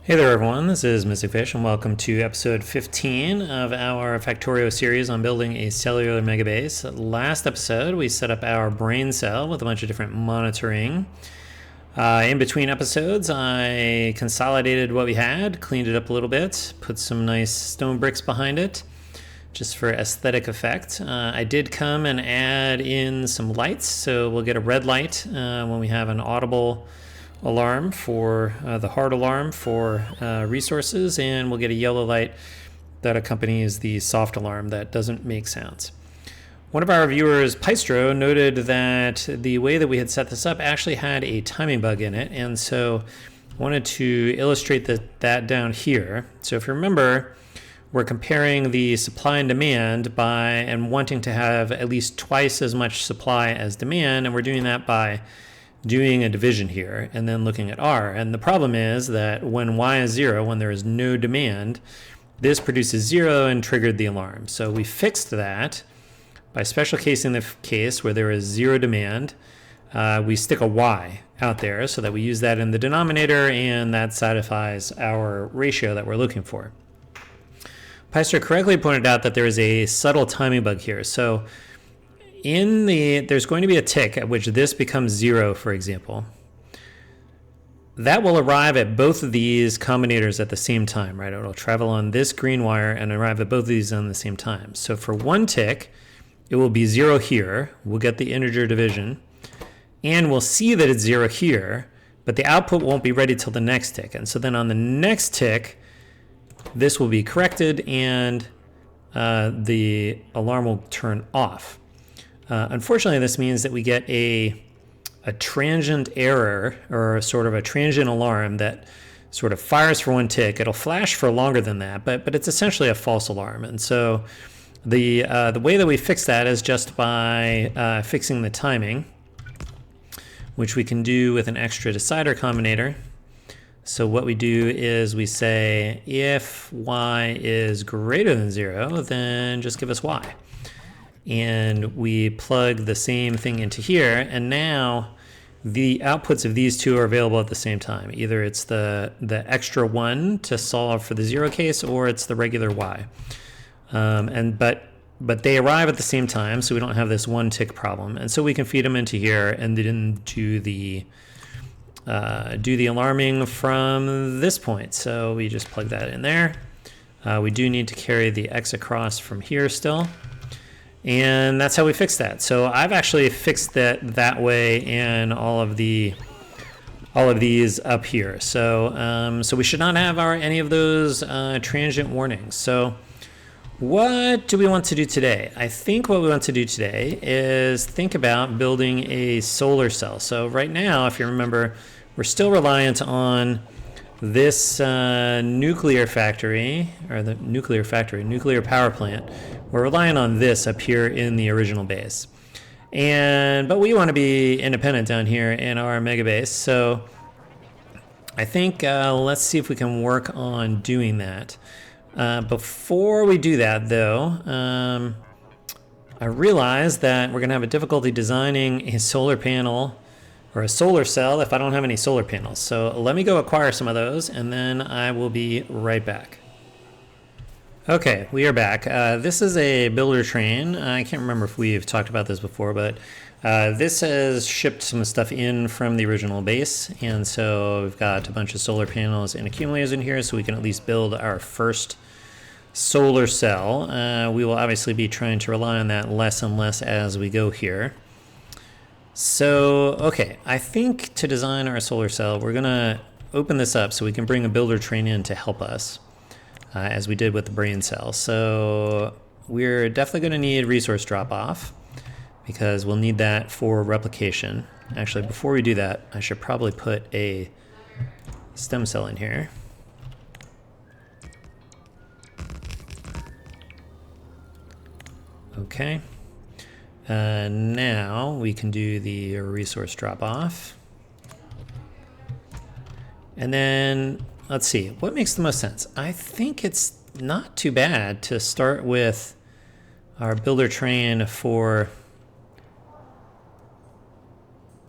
Hey there everyone, this is Mystic Fish and welcome to episode 15 of our Factorio series on building a cellular megabase. Last episode we set up our brain cell with a bunch of different monitoring. In between episodes I consolidated what we had, cleaned it up a little bit, put some nice stone bricks behind it just for aesthetic effect. I did come and add in some lights, so we'll get a red light when we have an audible alarm for the hard alarm for resources, and we'll get a yellow light that accompanies the soft alarm that doesn't make sounds. One of our viewers, Paistro, noted that the way that we had set this up actually had a timing bug in it, and so wanted to illustrate that down here. So if you remember, we're comparing the supply and demand and wanting to have at least twice as much supply as demand, and we're doing that by doing a division here and then looking at R. And the problem is that when Y is 0, when there is no demand, this produces 0 and triggered the alarm. So we fixed that by special casing the case where there is 0 demand. We stick a Y out there so that we use that in the denominator, and that satisfies our ratio that we're looking for. Peister correctly pointed out that there is a subtle timing bug here. So there's going to be a tick at which this becomes 0, for example. That will arrive at both of these combinators at the same time, right? It'll travel on this green wire and arrive at both of these on the same time. So for one tick, it will be 0 here. We'll get the integer division, and we'll see that it's 0 here, but the output won't be ready till the next tick. And so then on the next tick, this will be corrected, and the alarm will turn off. Unfortunately, this means that we get a transient error, or sort of a transient alarm that sort of fires for one tick. It'll flash for longer than that, but it's essentially a false alarm. And so the way that we fix that is just by fixing the timing, which we can do with an extra decider combinator. So what we do is we say if Y is greater than 0, then just give us Y. And we plug the same thing into here, and now the outputs of these two are available at the same time. Either it's the extra 1 to solve for the 0 case, or it's the regular Y. But they arrive at the same time, so we don't have this one tick problem. And so we can feed them into here and then do the alarming from this point. So we just plug that in there. We do need to carry the X across from here still. And that's how we fix that. So I've actually fixed that way in all of these up here. So we should not have any of those transient warnings. So what do we want to do today? I think what we want to do today is think about building a solar cell. So right now, if you remember, we're still reliant on this nuclear power plant. We're relying on this up here in the original base. But we want to be independent down here in our megabase. So I think let's see if we can work on doing that. Before we do that, though, I realize that we're going to have a difficulty designing a solar panel or a solar cell if I don't have any solar panels. So let me go acquire some of those, and then I will be right back. Okay, we are back. This is a builder train. I can't remember if we've talked about this before, but this has shipped some stuff in from the original base, and so we've got a bunch of solar panels and accumulators in here, so we can at least build our first solar cell. We will obviously be trying to rely on that less and less as we go here. So, okay, I think to design our solar cell, we're going to open this up so we can bring a builder train in to help us, as we did with the brain cell. So we're definitely going to need resource drop-off, because we'll need that for replication. Actually, before we do that, I should probably put a stem cell in here. Okay. Now we can do the resource drop-off. And then, let's see, what makes the most sense? I think it's not too bad to start with our builder train for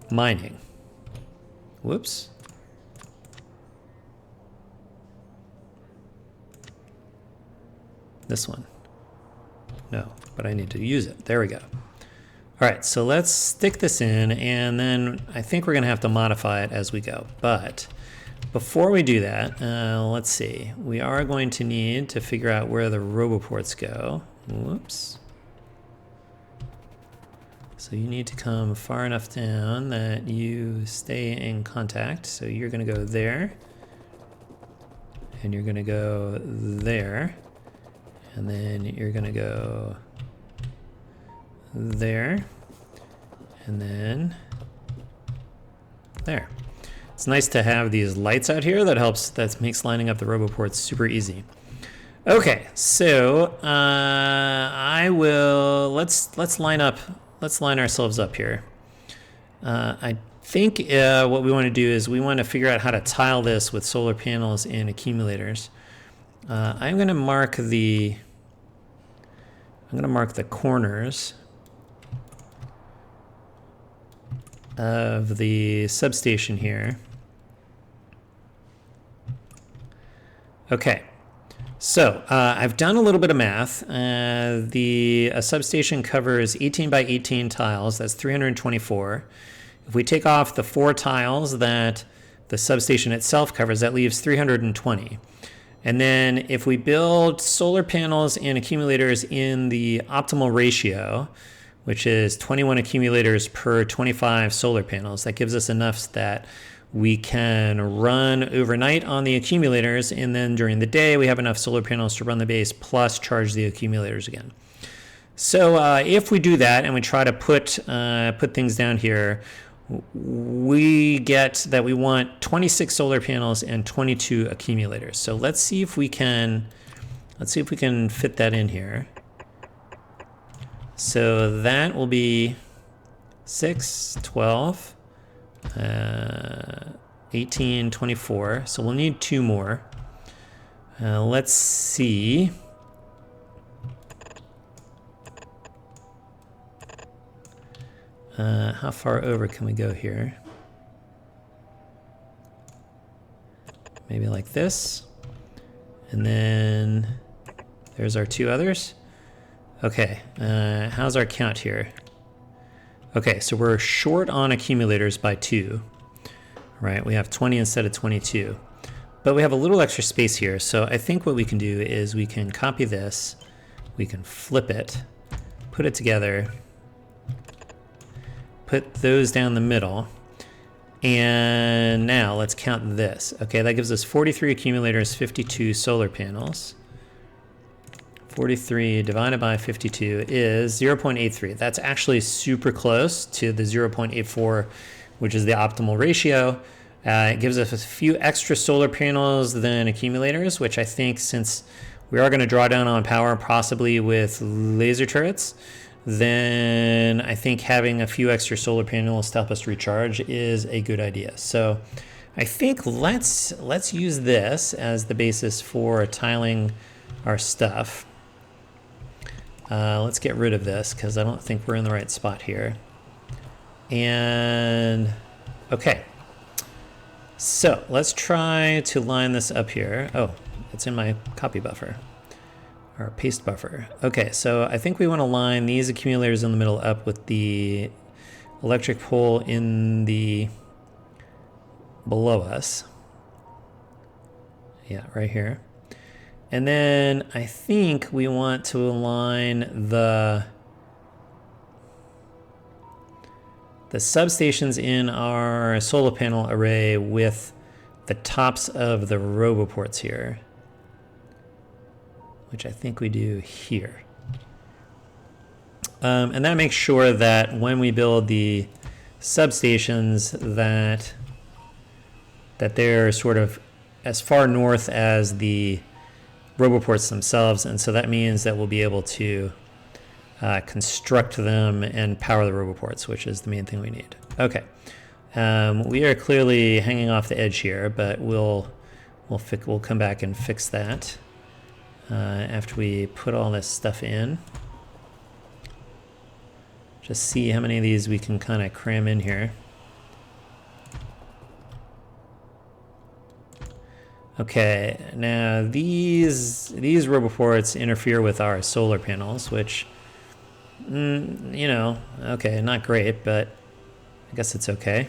mining. Whoops. This one. No, but I need to use it. There we go. All right, so let's stick this in, and then I think we're going to have to modify it as we go. But before we do that, let's see. We are going to need to figure out where the roboports go. Whoops. So you need to come far enough down that you stay in contact. So you're going to go there, and you're going to go there, and then you're going to go there, and then there. It's nice to have these lights out here. That makes lining up the roboports super easy. Okay, so let's line ourselves up here. I think what we want to do is we want to figure out how to tile this with solar panels and accumulators. I'm going to mark the corners of the substation here. Okay, so I've done a little bit of math. A substation covers 18 by 18 tiles. That's 324. If we take off the 4 tiles that the substation itself covers, that leaves 320. And then if we build solar panels and accumulators in the optimal ratio, which is 21 accumulators per 25 solar panels, that gives us enough that we can run overnight on the accumulators, and then during the day we have enough solar panels to run the base plus charge the accumulators again. So if we do that and we try to put things down here, we get that we want 26 solar panels and 22 accumulators. So let's see if we can fit that in here. So that will be 6, 12, 18, 24. So we'll need 2 more. Let's see. How far over can we go here? Maybe like this. And then there's our 2 others. Okay, how's our count here? Okay, so we're short on accumulators by 2, right? We have 20 instead of 22. But we have a little extra space here, so I think what we can do is we can copy this, we can flip it, put it together, put those down the middle, and now let's count this. Okay, that gives us 43 accumulators, 52 solar panels. 43 divided by 52 is 0.83. That's actually super close to the 0.84, which is the optimal ratio. It gives us a few extra solar panels than accumulators, which I think, since we are going to draw down on power possibly with laser turrets, then I think having a few extra solar panels to help us recharge is a good idea. So I think let's use this as the basis for tiling our stuff. Let's get rid of this because I don't think we're in the right spot here. And okay, so let's try to line this up here. Oh, it's in my copy buffer, or paste buffer. Okay, so I think we want to line these accumulators in the middle up with the electric pole in the below us. Yeah, right here. And then I think we want to align the substations in our solar panel array with the tops of the roboports here, which I think we do here. And that makes sure that when we build the substations that they're sort of as far north as the roboports themselves, and so that means that we'll be able to construct them and power the roboports, which is the main thing we need. Okay, we are clearly hanging off the edge here, but we'll come back and fix that after we put all this stuff in. Just see how many of these we can kind of cram in here. Okay, now these roboports interfere with our solar panels, which, you know, okay, not great, but I guess it's okay.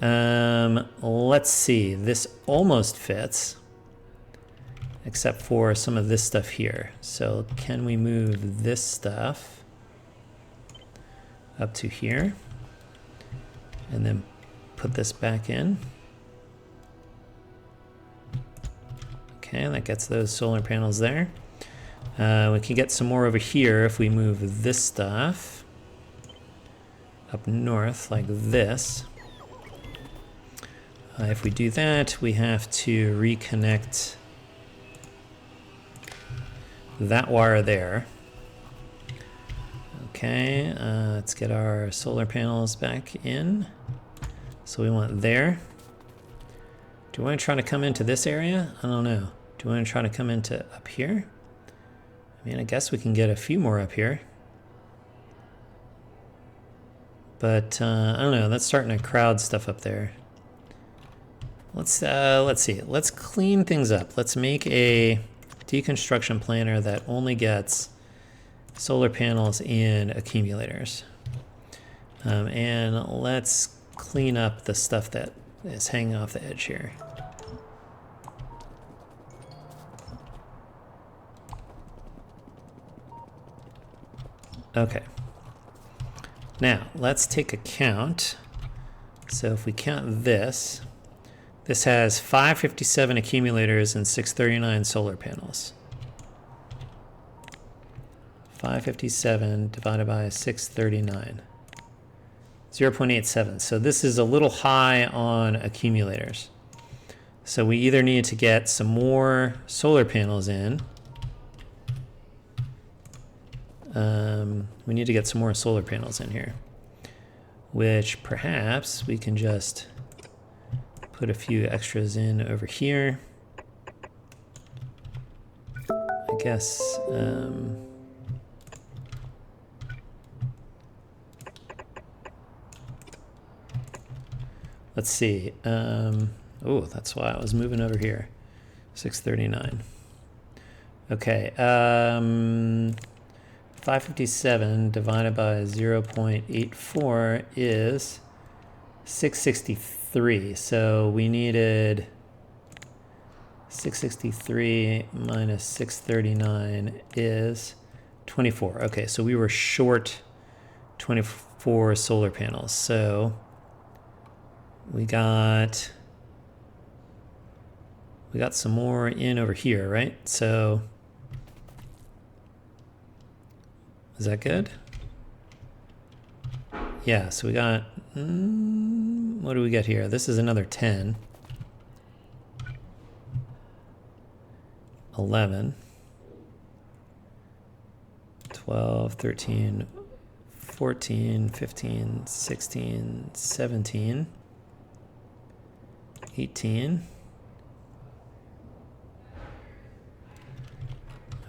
Let's see. This almost fits, except for some of this stuff here. So can we move this stuff up to here and then put this back in? Okay, that gets those solar panels there. We can get some more over here if we move this stuff up north like this. If we do that, we have to reconnect that wire there. Okay, let's get our solar panels back in. So we want there. Do we want to try to come into this area? I don't know. Do we want to try to come into up here? I mean, I guess we can get a few more up here. But I don't know, that's starting to crowd stuff up there. Let's see. Let's clean things up. Let's make a deconstruction planner that only gets solar panels and accumulators. And let's clean up the stuff that is hanging off the edge here. Okay. Now, let's take a count. So if we count this, this has 557 accumulators and 639 solar panels. 557 divided by 639. 0.87. So this is a little high on accumulators. So we either need to get some more solar panels in. We need to get some more solar panels in here, which perhaps we can just put a few extras in over here. I guess let's see. Oh, that's why I was moving over here. 639. Okay. 557 divided by 0.84 is 663. So we needed 663 minus 639 is 24. Okay, so we were short 24 solar panels. So we got some more in over here, right? So is that good? Yeah, so we got, what do we get here? This is another 10. 11. 12, 13, 14, 15, 16, 17, 18.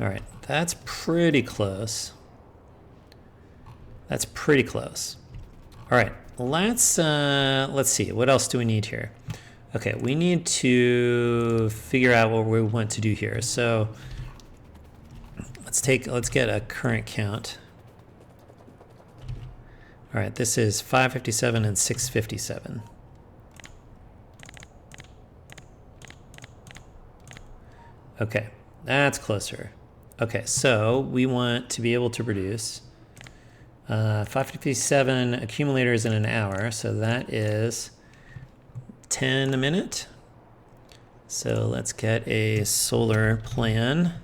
All right, that's pretty close. That's pretty close. All right, let's see. What else do we need here? Okay, we need to figure out what we want to do here. So let's get a current count. All right, this is 557 and 657. Okay, that's closer. Okay, so we want to be able to produce 557 accumulators in an hour, so that is 10 a minute. So let's get a solar plan.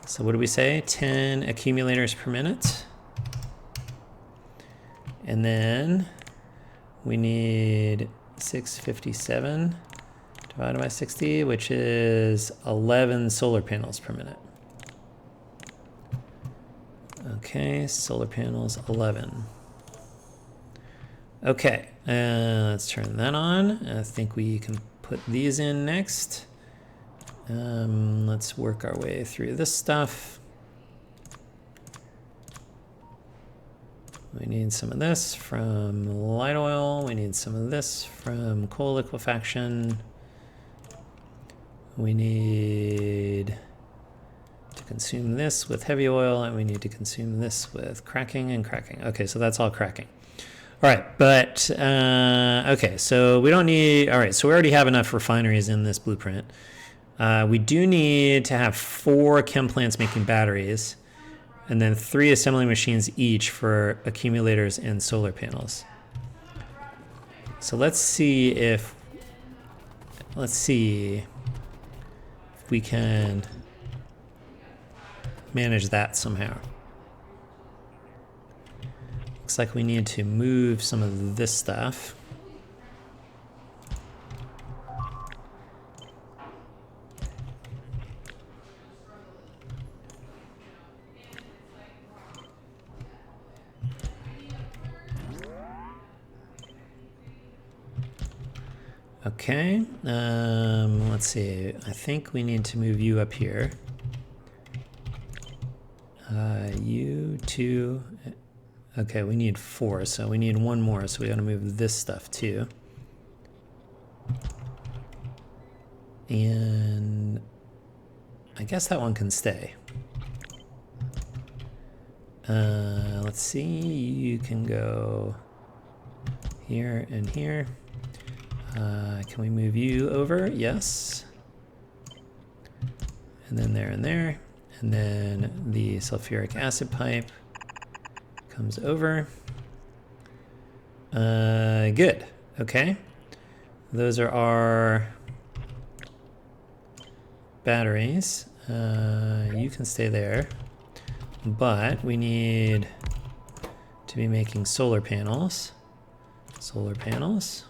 So what do we say? 10 accumulators per minute. And then we need 657 divided by 60, which is 11 solar panels per minute. Okay, solar panels 11. Okay, let's turn that on. I think we can put these in next. Let's work our way through this stuff. We need some of this from light oil. We need some of this from coal liquefaction. We need to consume this with heavy oil, and we need to consume this with cracking and cracking. Okay, so that's all cracking. All right, but okay, so we don't need, all right, so we already have enough refineries in this blueprint. We do need to have 4 chem plants making batteries, and then 3 assembly machines each for accumulators and solar panels. So let's see if we can manage that somehow. Looks like we need to move some of this stuff. Okay, let's see. I think we need to move you up here. You 2. Okay, we need 4, so we need 1 more, so we gotta move this stuff too. And I guess that one can stay. Let's see, you can go here and here. Can we move you over? Yes. And then there and there. And then the sulfuric acid pipe comes over. Good. Okay. Those are our batteries. You can stay there. But we need to be making solar panels. Solar panels.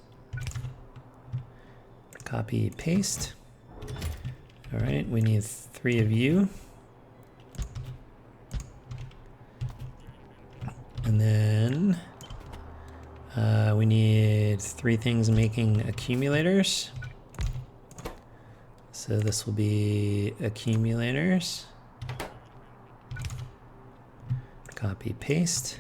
Copy, paste. All right, we need 3 of you. And then we need 3 things making accumulators. So this will be accumulators. Copy, paste.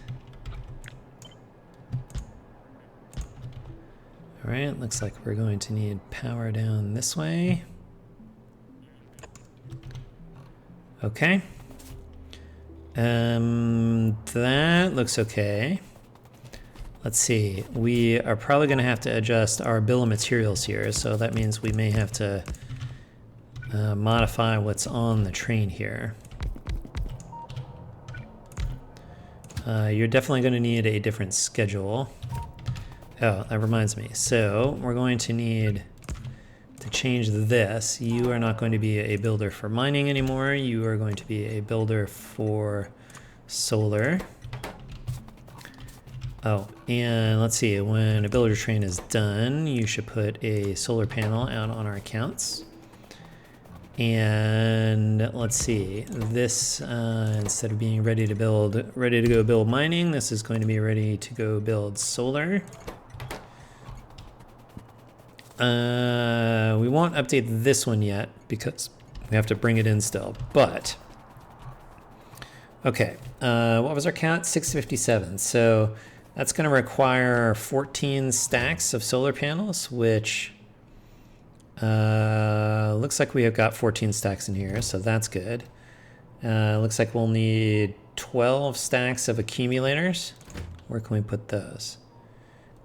All right, looks like we're going to need power down this way. Okay. That looks okay. Let's see. We are probably going to have to adjust our bill of materials here, so that means we may have to modify what's on the train here. You're definitely going to need a different schedule. Oh, that reminds me. So we're going to need to change this. You are not going to be a builder for mining anymore. You are going to be a builder for solar. Oh, and let's see. When a builder train is done, you should put a solar panel out on our accounts. And let's see. This instead of being ready to go build mining, this is going to be ready to go build solar. We won't update this one yet because we have to bring it in still, but okay. What was our count? 657. So that's going to require 14 stacks of solar panels, which looks like we have got 14 stacks in here, so that's good. Looks like we'll need 12 stacks of accumulators. Where can we put those?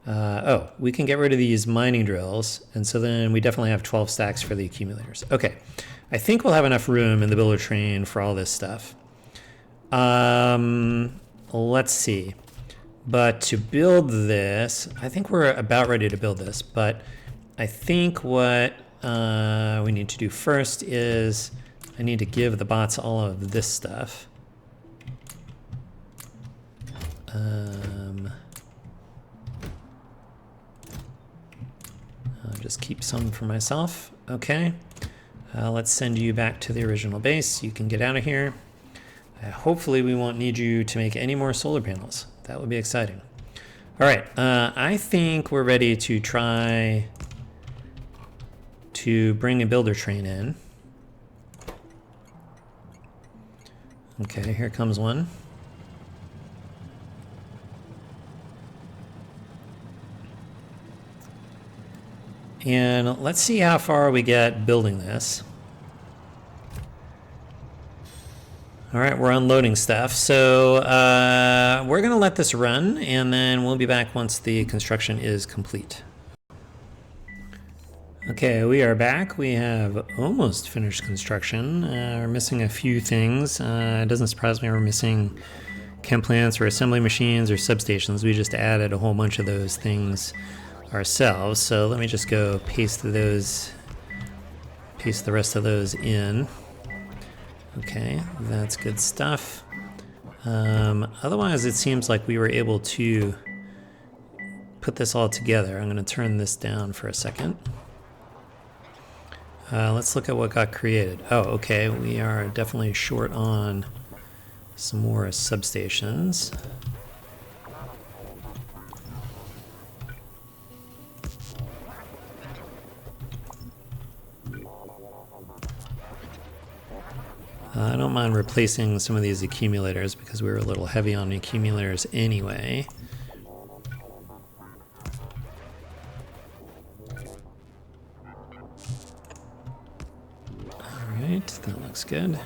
Oh, we can get rid of these mining drills, and so then we definitely have 12 stacks for the accumulators. Okay, I think we'll have enough room in the builder train for all this stuff. Let's see. But to build this, I think we're about ready to build this, but I think what we need to do first is I need to give the bots all of this stuff. I'll just keep some for myself. Okay. Let's send you back to the original base. You can get out of here. Hopefully we won't need you to make any more solar panels. That would be exciting. All right. I think we're ready to try to bring a builder train in. Okay, here comes one. And let's see how far we get building this. All right, we're unloading stuff. So we're going to let this run, and then we'll be back once the construction is complete. Okay, we are back. We have almost finished construction. We're missing a few things. It doesn't surprise me we're missing chem plants or assembly machines or substations. We just added a whole bunch of those things ourselves. So let me just go paste the rest of those in. Okay, that's good stuff. Otherwise, it seems like we were able to put this all together. I'm going to turn this down for a second. Let's look at what got created. Oh, okay, we are definitely short on some more substations. I don't mind replacing some of these accumulators because we were a little heavy on accumulators anyway. Alright, that looks good.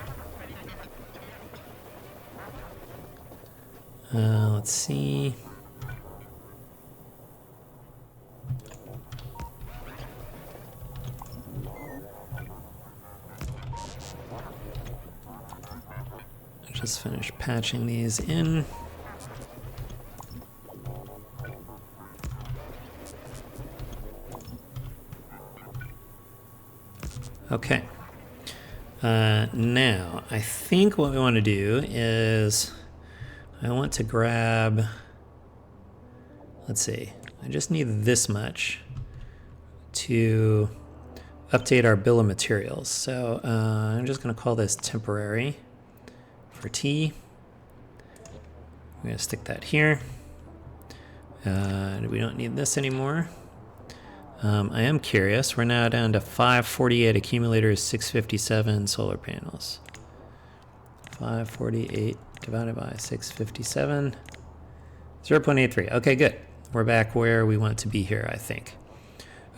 Let's see. Just finish patching these in. Okay. Now, I think what we want to do is I want to grab, let's see, I just need this much to update our bill of materials. So I'm just going to call this temporary for T. We're going to stick that here. We don't need this anymore. I am curious. We're now down to 548 accumulators, 657 solar panels. 548 divided by 657, 0.83. Okay, good. We're back where we want to be here, I think.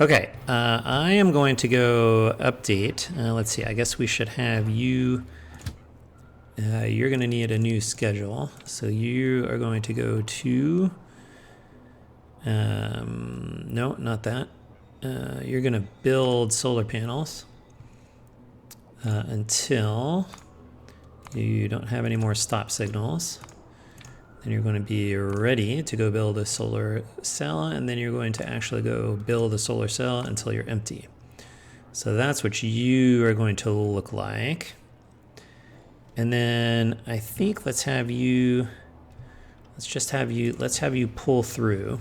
Okay, I am going to go update. Let's see, I guess we should have you. You're going to need a new schedule. So you are going to go to, no, not that. You're going to build solar panels until you don't have any more stop signals. Then you're going to be ready to go build a solar cell, and then you're going to actually go build a solar cell until you're empty. So that's what you are going to look like. And then I think let's have you pull through.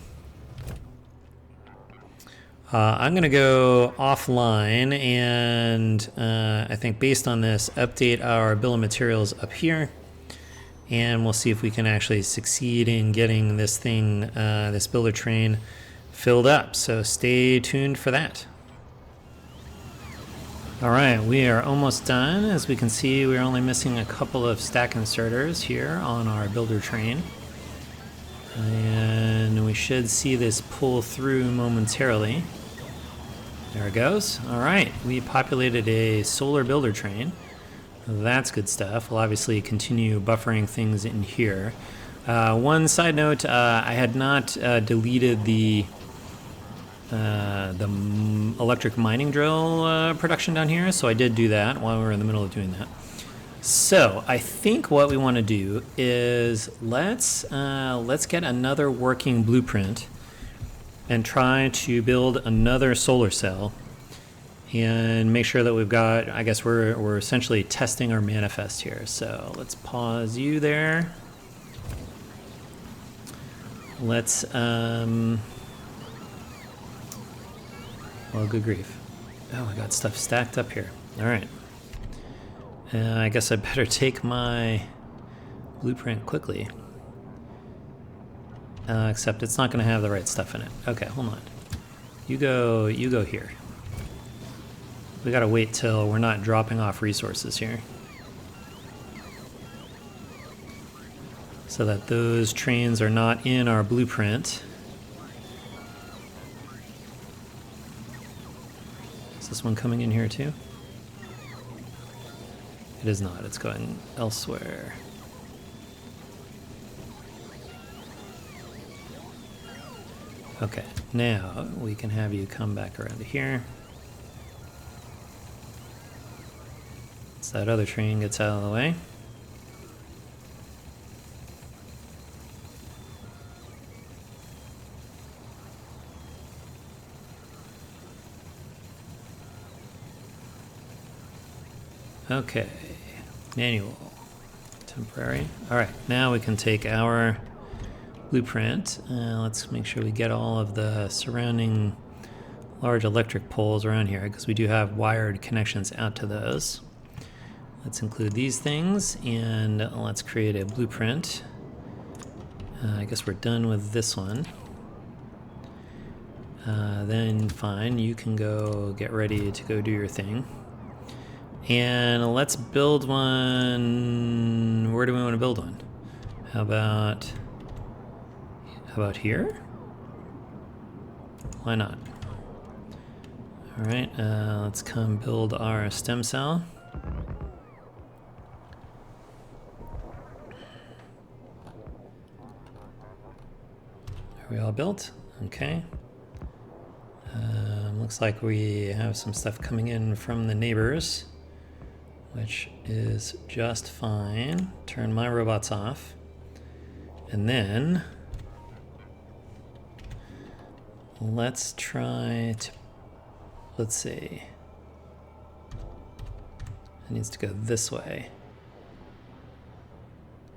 I'm going to go offline and I think based on this, update our bill of materials up here. And we'll see if we can actually succeed in getting this thing, this builder train filled up. So stay tuned for that. All right, we are almost done. As we can see, we're only missing a couple of stack inserters here on our builder train. And we should see this pull through momentarily. There it goes. All right, we populated a solar builder train. That's good stuff. We'll obviously continue buffering things in here. One side note, I had not deleted the electric mining drill production down here, so I did do that while we were in the middle of doing that. So I think what we want to do is let's get another working blueprint and try to build another solar cell and make sure that we've got, I guess we're essentially testing our manifest here. So let's pause you there. Let's, well, good grief. Oh, I got stuff stacked up here. All right. I guess I better take my blueprint quickly. Except it's not going to have the right stuff in it. Okay, hold on. You go here. We gotta wait till we're not dropping off resources here, so that those trains are not in our blueprint. this one coming in here too? It is not, it's going elsewhere. Okay, now we can have you come back around to here. So that other train gets out of the way. Okay, manual, temporary. All right, now we can take our blueprint. Let's make sure we get all of the surrounding large electric poles around here, because we do have wired connections out to those. Let's include these things, and let's create a blueprint. I guess we're done with this one. Then fine, you can go get ready to go do your thing. And let's build one. Where do we want to build one? How about here? Why not? All right, let's come build our stem cell. Are we all built? Okay. Looks like we have some stuff coming in from the neighbors, which is just fine. Turn my robots off. And then let's try to, let's see. It needs to go this way.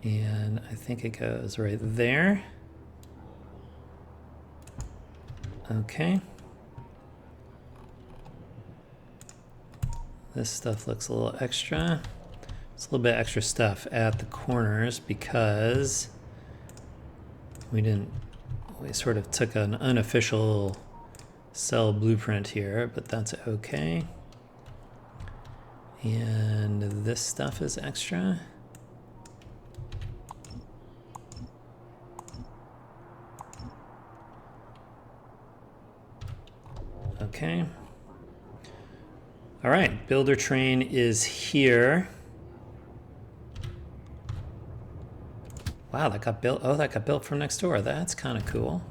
And I think it goes right there. Okay. This stuff looks a little extra. It's a little bit extra stuff at the corners because we sort of took an unofficial cell blueprint here, but that's okay. And this stuff is extra. Okay. All right, builder train is here. Wow, that got built. Oh, that got built from next door. That's kind of cool.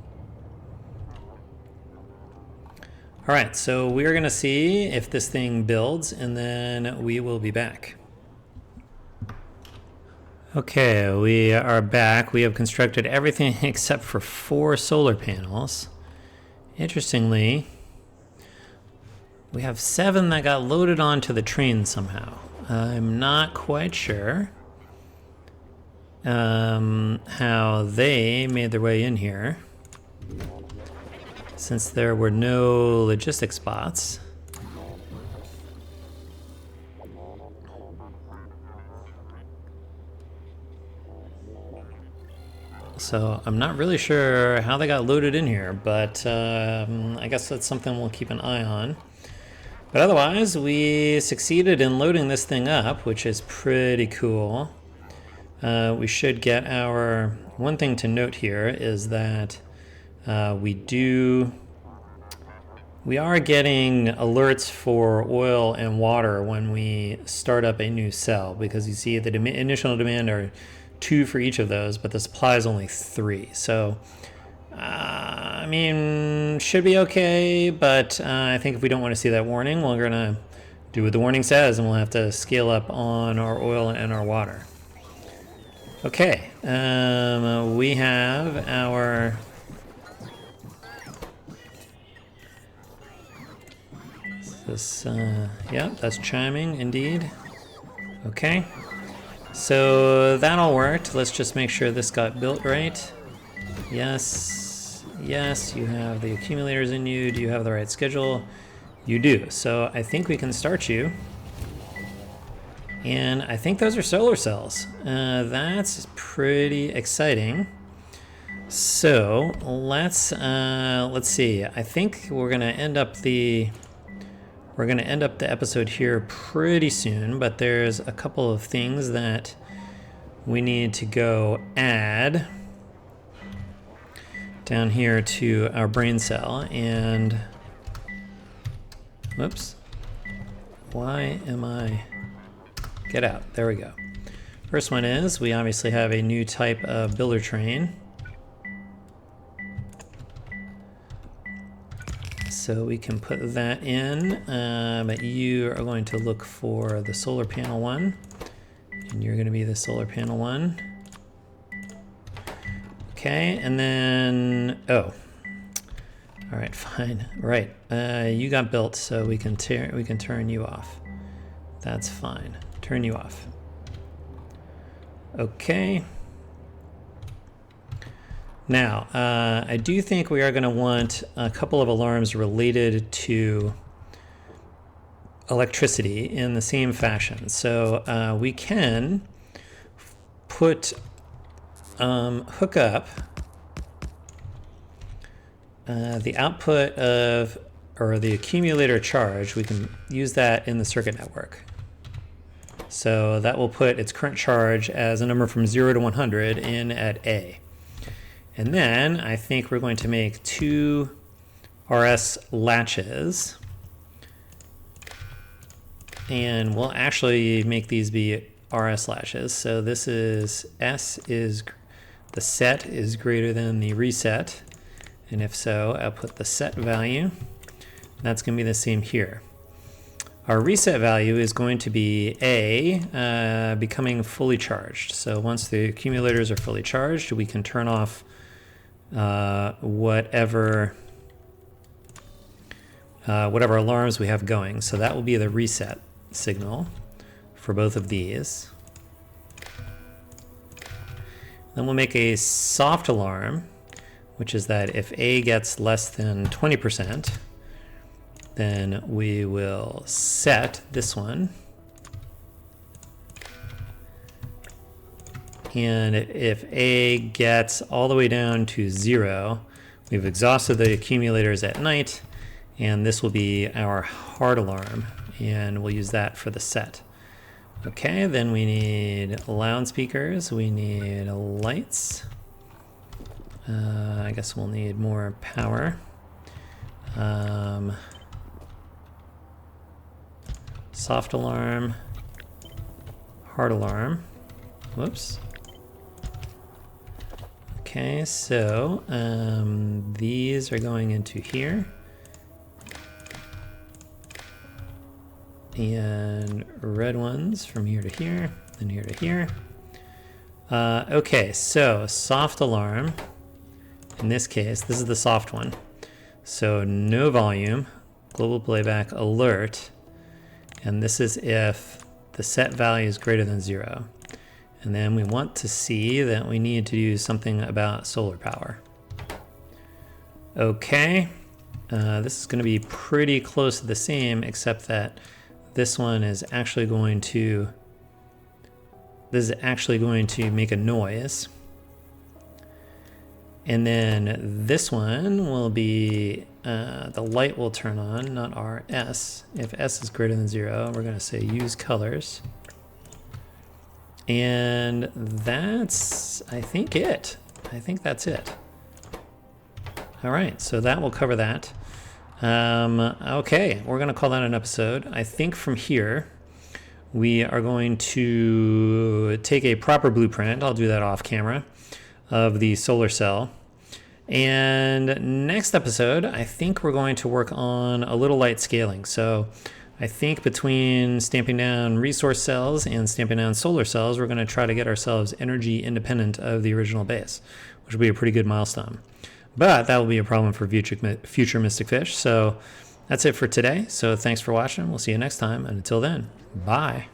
All right, so we're gonna see if this thing builds, and then we will be back. Okay, we are back. We have constructed everything except for 4 solar panels. Interestingly, we have 7 that got loaded onto the train somehow. I'm not quite sure how they made their way in here, since there were no logistics spots. So I'm not really sure how they got loaded in here, but I guess that's something we'll keep an eye on. But otherwise, we succeeded in loading this thing up, which is pretty cool. We should get our... One thing to note here is that we are getting alerts for oil and water when we start up a new cell, because you see the initial demand are 2 for each of those, but the supply is only 3. So I mean, should be okay, but I think if we don't want to see that warning, we're going to do what the warning says, and we'll have to scale up on our oil and our water. Okay, we have our... yeah, that's chiming, indeed. Okay, so that all worked. Let's just make sure this got built right. Yes, yes, you have the accumulators in you. Do you have the right schedule? You do. So I think we can start you. And I think those are solar cells. That's pretty exciting. So let's see. I think we're gonna end up the episode here pretty soon, but there's a couple of things that we need to go add down here to our brain cell. And whoops, Why am I... Get out. There we go. First one is, we obviously have a new type of builder train. So we can put that in, but you are going to look for the solar panel one, and you're going to be the solar panel one. Okay, and then, oh, all right, fine, right. You got built, so we can turn you off. That's fine. Turn you off. Okay. Now, I do think we are going to want a couple of alarms related to electricity in the same fashion. So we can put, hook up the output of, or the accumulator charge. We can use that in the circuit network. So that will put its current charge as a number from 0 to 100 in at A. And then I think we're going to make 2 RS latches. And we'll actually make these be RS latches. So this is S is, the set is greater than the reset. And if so, I'll put the set value. That's going to be the same here. Our reset value is going to be A, becoming fully charged. So once the accumulators are fully charged, we can turn off whatever alarms we have going. So that will be the reset signal for both of these. Then we'll make a soft alarm, which is that if A gets less than 20%, then we will set this one. And if A gets all the way down to 0, we've exhausted the accumulators at night, and this will be our hard alarm, and we'll use that for the set. Okay, then we need loudspeakers, we need lights. I guess we'll need more power. Soft alarm, hard alarm. Whoops. Okay, so these are going into here. And red ones from here to here, and here to here. Okay, so soft alarm. In this case, this is the soft one. So no volume, global playback alert. And this is if the set value is greater than 0. And then we want to see that we need to do something about solar power. Okay, this is going to be pretty close to the same, except that this one is actually going to, make a noise. And then this one will be, the light will turn on, not RS. If S is greater than 0, we're going to say use colors. And that's, I think, it. I think that's it. All right, so that will cover that. Okay, we're going to call that an episode. I think from here, we are going to take a proper blueprint. I'll do that off camera, of the solar cell. And next episode, I think we're going to work on a little light scaling. So I think between stamping down resource cells and stamping down solar cells, we're going to try to get ourselves energy independent of the original base, which will be a pretty good milestone. But that will be a problem for future Mystic Fish. So that's it for today. So thanks for watching. We'll see you next time. And until then, bye.